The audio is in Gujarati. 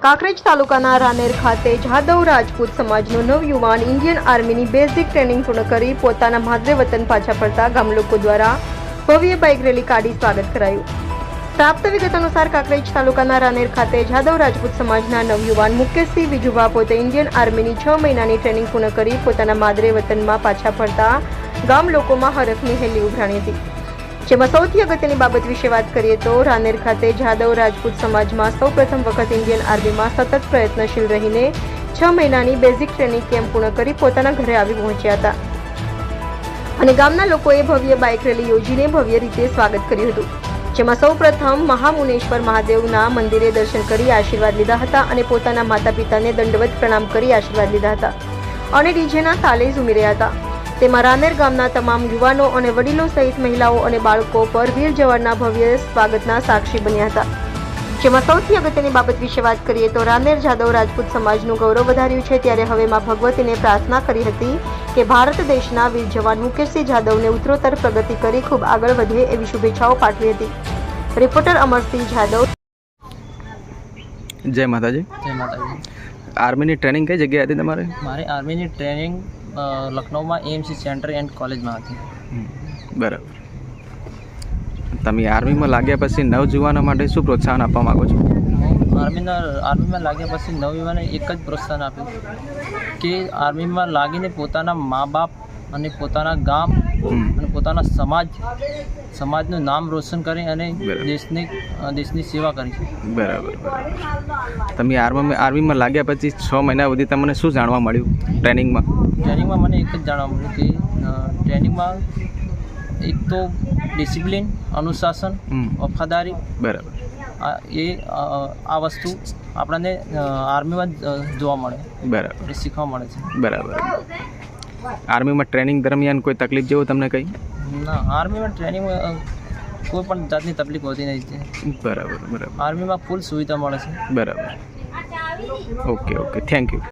કાંકરેજ તાલુકાના રાનેર ખાતે જાદવ રાજપૂત સમાજનો નવયુવાન ઇન્ડિયન આર્મીની બેઝિક ટ્રેનિંગ પૂર્ણ કરી પોતાના માદરે વતન પાછા ફરતા ગામ લોકો દ્વારા ભવ્ય બાઇક રેલી કાઢી સ્વાગત કરાયું. પ્રાપ્ત વિગત અનુસાર કાંકરેજ તાલુકાના રાનેર ખાતે જાદવ રાજપૂત સમાજના નવયુવાન મુકેશસિંહ વિજુભા પોતે ઇન્ડિયન આર્મીની 6 મહિનાની ટ્રેનિંગ પૂર્ણ કરી પોતાના માદરે વતનમાં પાછા ફરતા ગામ લોકોમાં હરખની હેલી ઉભરાણી હતી. જેમાં સૌથી અગત્યની બાબત વિશે વાત કરીએ તો રાનેર ખાતે જાદવ રાજપૂત સમાજમાં સૌપ્રથમ વખત ઇન્ડિયન આર્મીમાં સતત પ્રયત્નશીલ રહીને 6 મહિનાની બેઝિક ટ્રેનિંગ કેમ્પ પૂર્ણ કરી પોતાના ઘરે આવી પહોંચ્યા હતા અને ગામના લોકોએ ભવ્ય બાઇક રેલી યોજીને ભવ્ય રીતે સ્વાગત કર્યું હતું. જેમાં સૌપ્રથમ મહામુનેશ્વર મહાદેવના મંદિરે દર્શન કરી આશીર્વાદ લીધા હતા અને પોતાના માતા પિતાને દંડવત પ્રણામ કરી આશીર્વાદ લીધા હતા અને ડીજેના તાલે ઝૂમી રહ્યા હતા. તેમાં રાનેર ગામના તમામ યુવાનો અને વડીલો સહિત મહિલાઓ અને બાળકો પર વીર જવાનના ભવ્ય સ્વાગતના સાક્ષી બન્યા હતા. જેમાં સૌથી અગત્યની બાબત વિશે વાત કરીએ તો રાનેર જાદવ રાજપૂત સમાજનું ગૌરવ વધાર્યું છે. ત્યારે હવે માં ભગવતીને પ્રાર્થના કરી હતી કે ભારત દેશના વીર જવાન મુકેશસિંહ જાદવને ઉત્તરોત્તર પ્રગતિ કરી ખૂબ આગળ વધે એવી શુભેચ્છાઓ પાઠવી હતી. રિપોર્ટર અમરસિંહ જાદવ. જય માતાજી. જય માતાજી. આર્મીની ટ્રેનિંગ કઈ જગ્યાએ હતી તમારે? મારી આર્મીની ટ્રેનિંગ લખનૌમાં એએમસી સેન્ટર એન્ડ કોલેજમાં હતી. બરાબર. તમે આર્મીમાં લાગ્યા પછી નવજુવાનો માટે શું પ્રોત્સાહન આપવા માગો છો? આર્મીમાં લાગ્યા પછી નવયુવાને એક જ પ્રોત્સાહન આપ્યું કે આર્મીમાં લાગીને પોતાના મા બાપ અને પોતાના ગામ અને પોતાના સમાજનું નામ રોશન કરી અને દેશની સેવા કરી. બરાબર. તમે આર્મીમાં લાગ્યા પછી 6 મહિના સુધી તમને શું જાણવા મળ્યું ટ્રેનિંગમાં? ટ્રેનિંગમાં મને એક જ જાણવા મળ્યું કે ટ્રેનિંગમાં એક તો ડિસિપ્લિન, અનુશાસન, વફાદારી, બરાબર, આ વસ્તુ આપણને આર્મીમાં જોવા મળે, બરાબર, શીખવા મળે છે. બરાબર. આર્મીમાં ટ્રેનિંગ દરમિયાન કોઈ તકલીફ જેવું તમને કંઈ? ના, આર્મીમાં ટ્રેનિંગમાં કોઈ પણ જાતની તકલીફ હોતી નથી. બરાબર. આર્મીમાં ફૂલ સુવિધા મળે છે. બરાબર. ઓકે. Thank you.